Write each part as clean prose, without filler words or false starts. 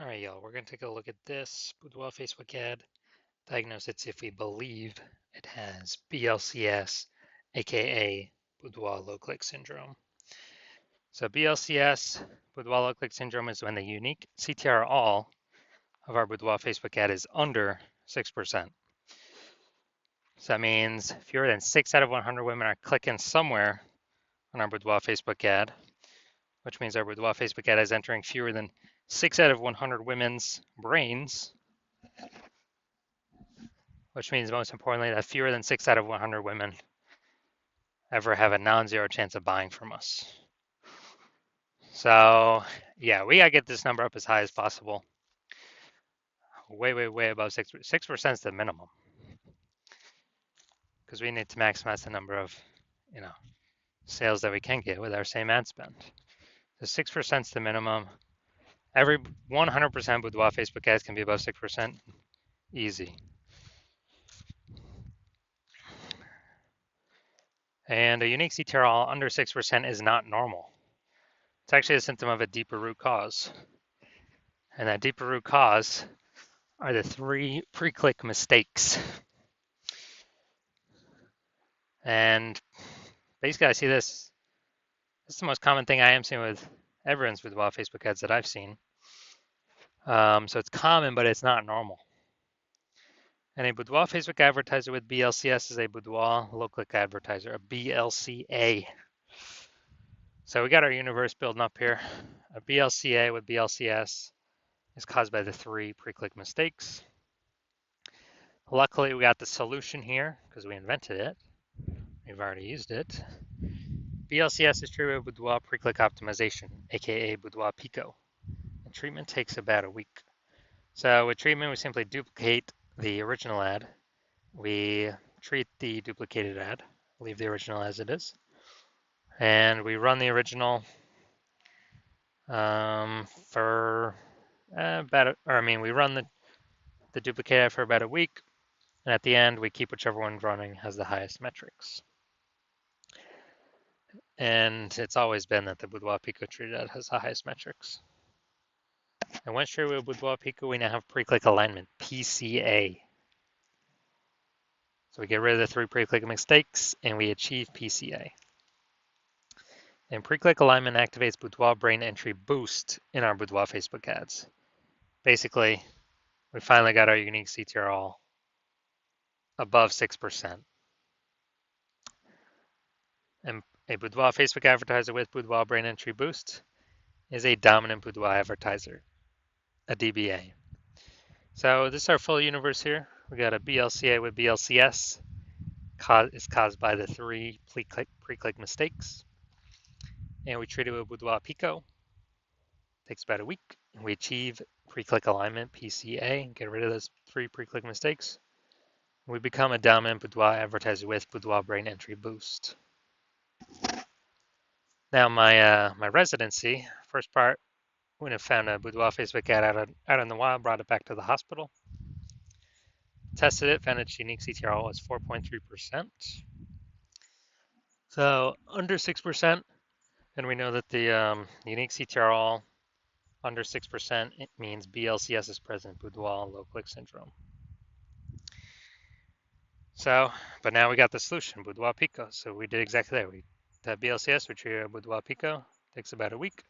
All right, y'all, we're going to take a look at this Boudoir Facebook ad. Diagnose it if we believe it has BLCS, aka Boudoir low click syndrome. So, BLCS, Boudoir low click syndrome, is when the unique CTR all of our Boudoir Facebook ad is under 6%. So, that means fewer than 6 out of 100 women are clicking somewhere on our Boudoir Facebook ad, which means our Boudoir Facebook ad is entering fewer than 6 out of 100 women's brains, which means most importantly that fewer than 6 out of 100 women ever have a non-zero chance of buying from us. So yeah, we gotta get this number up as high as possible. Way above 6%. 6% is the minimum because we need to maximize the number of, sales that we can get with our same ad spend. So 6% is the minimum. Every 100% Boudoir Facebook ads can be above 6%. Easy. And a unique CTR all under 6% is not normal. It's actually a symptom of a deeper root cause. And that deeper root cause are the 3 pre-click mistakes. And basically, I see this. This is the most common thing I am seeing with everyone's Boudoir Facebook ads that I've seen. So it's common, but it's not normal. And a Boudoir Facebook advertiser with BLCS is a Boudoir low-click advertiser, a BLCA. So we got our universe building up here. A BLCA with BLCS is caused by the 3 pre-click mistakes. Luckily, we got the solution here because we invented it. We've already used it. BLCS is treated with Boudoir pre-click optimization, aka Boudoir Pico. And treatment takes about a week. So with treatment, we simply duplicate the original ad. We treat the duplicated ad, leave the original as it is, and we run the original we run the duplicate ad for about a week, and at the end, we keep whichever one running has the highest metrics. And it's always been that the Boudoir Pico treated ad has the highest metrics. And once treated with Boudoir Pico, we now have pre-click alignment, PCA. So we get rid of the 3 pre-click mistakes and we achieve PCA. And pre-click alignment activates Boudoir brain entry boost in our Boudoir Facebook ads. Basically, we finally got our unique CTR all above 6%. And a Boudoir Facebook advertiser with Boudoir brain entry boost is a dominant Boudoir advertiser, a DBA. So this is our full universe here. We got a BLCA with BLCS. Is caused by the 3 pre-click mistakes. And we treat it with Boudoir Pico. Takes about a week. And we achieve pre-click alignment, PCA, get rid of those 3 pre-click mistakes. We become a dominant Boudoir advertiser with Boudoir brain entry boost. Now my residency, first part, when I found a Boudoir Facebook ad out in the wild, brought it back to the hospital. Tested it, found its unique CTR was 4.3%. So under 6%, and we know that the unique CTR all under 6%, it means BLCS is present, Boudoir low click syndrome. So, but now we got the solution, Boudoir Pico. So we did exactly that. We have BLCS, we treated Boudoir Pico, takes about a week,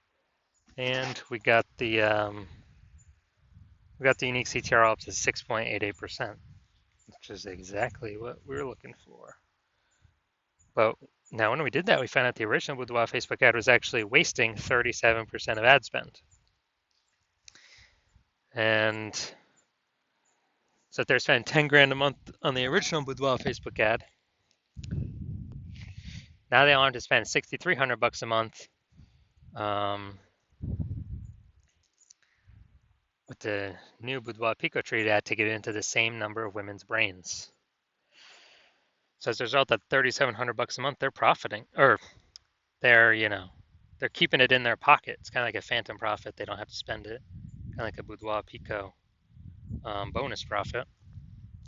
and we got the unique CTR up to 6.88%, which is exactly what we were looking for. But now when we did that, we found out the original Boudoir Facebook ad was actually wasting 37% of ad spend. And so if they're spending 10 grand a month on the original Boudoir Facebook ad, now they want to spend $6,300 a month with the new Boudoir Pico treated ad to get into the same number of women's brains. So as a result of $3,700 a month, they're profiting, or they're keeping it in their pocket. It's kind of like a phantom profit. They don't have to spend it, kind of like a Boudoir Pico bonus profit.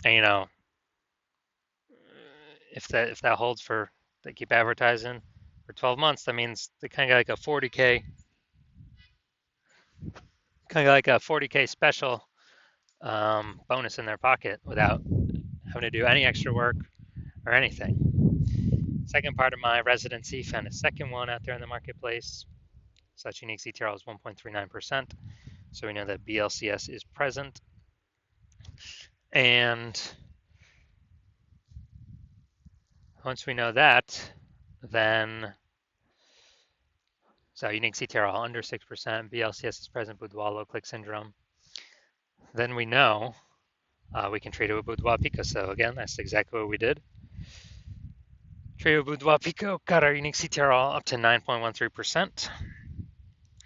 And if that holds for, they keep advertising for 12 months, that means they kind of got like a kind of like a 40K special bonus in their pocket without having to do any extra work or anything. Second part of my residency, found a second one out there in the marketplace. Such unique CTRL is 1.39%. So we know that BLCS is present. And once we know that, then, so unique CTRL under 6%, BLCS is present, Boudoir low click syndrome. Then we know we can trade it with Boudoir Pico. So again, that's exactly what we did. Trade with Boudoir Pico, got our unique CTRL up to 9.13%.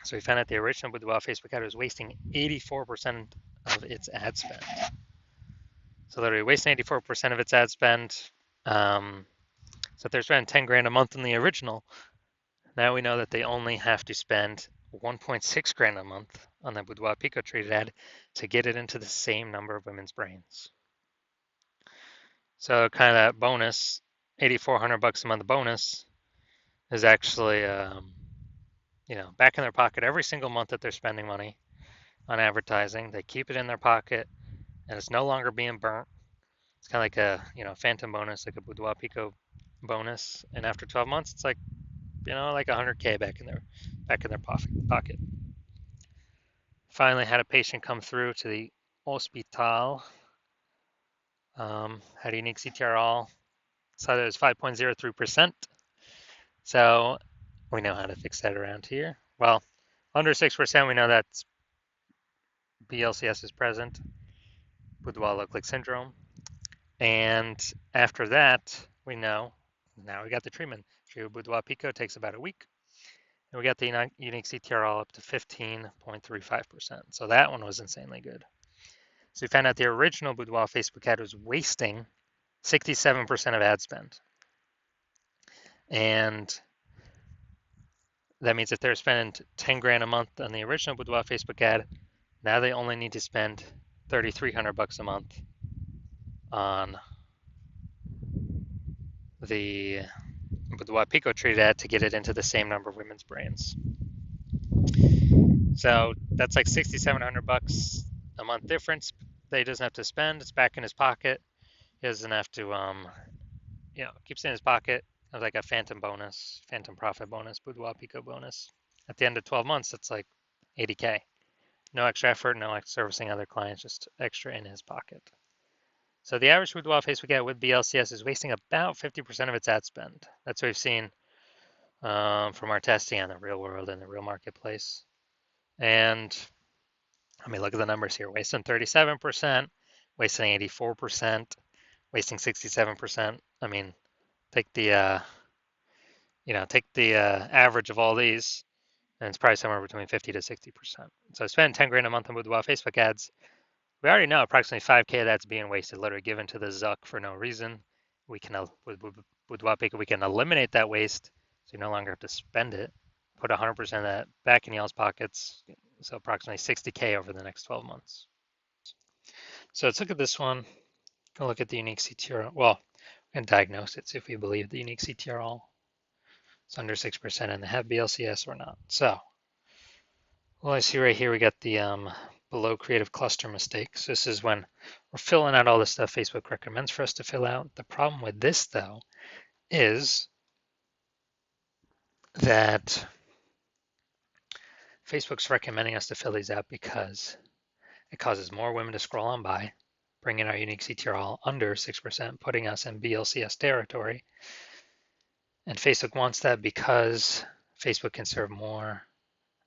So we found out the original Boudoir Facebook ad was wasting 84% of its ad spend. So literally wasting 84% of its ad spend. So if they're spending 10 grand a month on the original, now we know that they only have to spend 1.6 grand a month on the Boudoir Pico traded ad to get it into the same number of women's brains. So kind of that bonus, $8,400 a month bonus, is actually back in their pocket every single month that they're spending money on advertising. They keep it in their pocket, and it's no longer being burnt. It's kind of like a phantom bonus, like a Boudoir Pico bonus. And after 12 months, it's like like 100K back in their pocket. Finally, had a patient come through to the hospital. Had a unique CTRL. So that was 5.03%. So we know how to fix that around here. Well, under 6%, we know that's BLCS is present, Boudoir low click syndrome. And after that, we know now we got the treatment. Treatment with Boudoir Pico takes about a week. And we got the unique CTRL up to 15.35%. So that one was insanely good. So we found out the original Boudoir Facebook ad was wasting 67% of ad spend. And that means if they're spending 10 grand a month on the original Boudoir Facebook ad, now they only need to spend $3,300 a month on the Boudoir Pico treated ad to get it into the same number of women's brains. So that's like $6,700 a month difference that he doesn't have to spend. It's back in his pocket. He doesn't have to, keeps it in his pocket. It's like a phantom bonus, phantom profit bonus, Boudoir Pico bonus. At the end of 12 months, it's like 80K. No extra effort, no extra servicing other clients, just extra in his pocket. So the average Boudoir Facebook ad with BLCS is wasting about 50% of its ad spend. That's what we've seen from our testing on the real world and the real marketplace. And I mean, look at the numbers here: wasting 37%, wasting 84%, wasting 67%. I mean, take the average of all these, and it's probably somewhere between 50 to 60%. So I spend 10 grand a month on Boudoir Facebook ads. We already know approximately 5K of that's being wasted, literally given to the Zuck for no reason. We can with Boudoir Pico, we can eliminate that waste, so you no longer have to spend it. Put 100% of that back in y'all's pockets, so approximately 60K over the next 12 months. So let's look at this one. Go look at the unique CTRL. Well, we can diagnose it, see if we believe the unique CTRL is under 6% and they have BLCS or not. So, well, I see right here we got the below creative cluster mistake. So this is when we're filling out all the stuff Facebook recommends for us to fill out. The problem with this, though, is that Facebook's recommending us to fill these out because it causes more women to scroll on by, bringing our unique CTRL under 6%, putting us in BLCS territory. And Facebook wants that because Facebook can serve more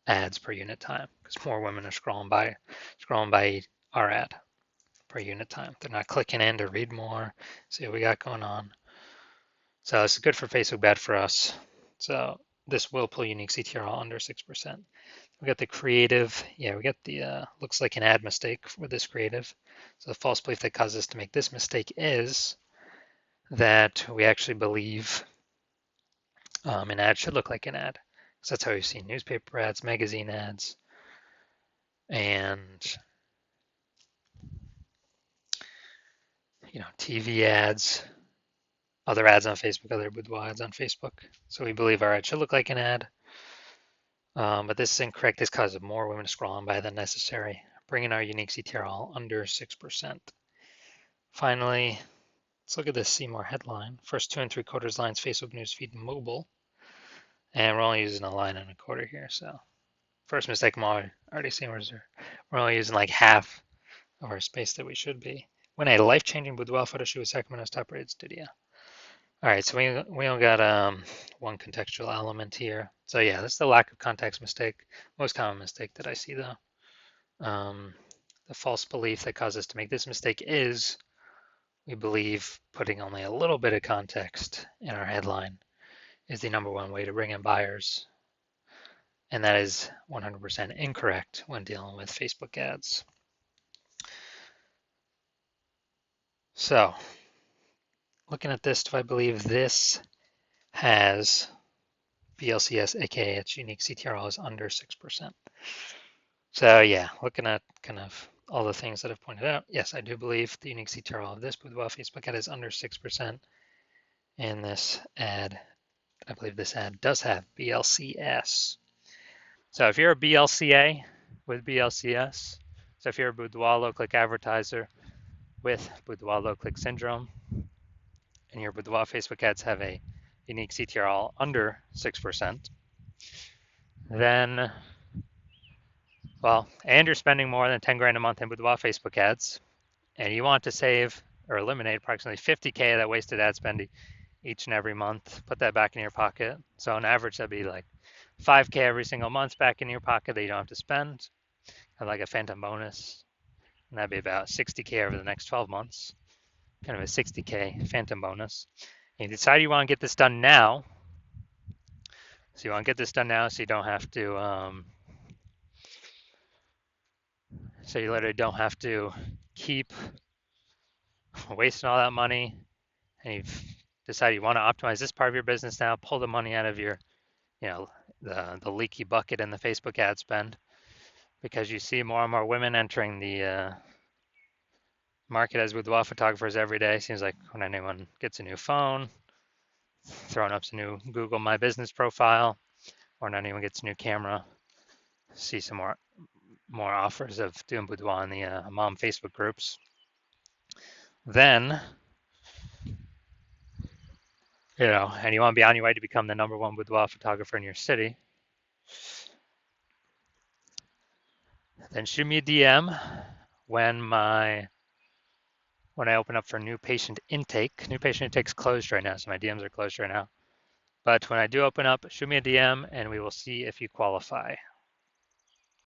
ads per unit time, because more women are scrolling by our ad per unit time. They're not clicking in to read more, see what we got going on. So it's good for Facebook, bad for us. So this will pull unique CTRL under 6%. We got the creative. Yeah, we got the looks like an ad mistake with this creative. So the false belief that caused us to make this mistake is that we actually believe an ad should look like an ad. So that's how we've seen newspaper ads, magazine ads, and TV ads, other ads on Facebook, other boudoir ads on Facebook. So we believe our ad should look like an ad. But this is incorrect. This causes more women to scroll on by than necessary, bringing our unique CTRL under 6%. Finally, let's look at this See More headline. First 2 3/4 lines, Facebook newsfeed mobile. And we're only using a line and a quarter here. So first mistake I'm already seeing was we're only using like half of our space that we should be. When a life-changing boudoir photo shoot with Sacramento's top-rated studio. All right, so we only got one contextual element here. So yeah, that's the lack of context mistake. Most common mistake that I see though. The false belief that caused us to make this mistake is we believe putting only a little bit of context in our headline is the number one way to bring in buyers. And that is 100% incorrect when dealing with Facebook ads. So looking at this, do I believe this has BLCS, aka its unique CTRL is under 6%? So yeah, looking at kind of all the things that I've pointed out, yes, I do believe the unique CTRL of this Boudoir Facebook ad is under 6%. And this ad, I believe this ad does have BLCS. So if you're a BLCA with BLCS, so if you're a Boudoir low-click advertiser with Boudoir low-click syndrome, and your Boudoir Facebook ads have a unique CTRL under 6%, then, well, and you're spending more than 10 grand a month in Boudoir Facebook ads, and you want to save or eliminate approximately 50K of that wasted ad spend each and every month, put that back in your pocket. So on average, that'd be like 5K every single month back in your pocket that you don't have to spend, kind of like a phantom bonus. And that'd be about 60K over the next 12 months, kind of a 60K phantom bonus. And you decide you want to get this done now. So you want to get this done now so you don't have to, so you literally don't have to keep wasting all that money. And you've decided you want to optimize this part of your business now, pull the money out of your, the leaky bucket in the Facebook ad spend, because you see more and more women entering the market as boudoir photographers every day. Seems like when anyone gets a new phone, throwing up some new Google My Business profile, or when anyone gets a new camera, see some more offers of doing boudoir in the mom Facebook groups. Then, and you want to be on your way to become the #1 boudoir photographer in your city, then shoot me a DM when I open up for new patient intake. New patient intake's closed right now, so my DMs are closed right now. But when I do open up, shoot me a DM and we will see if you qualify.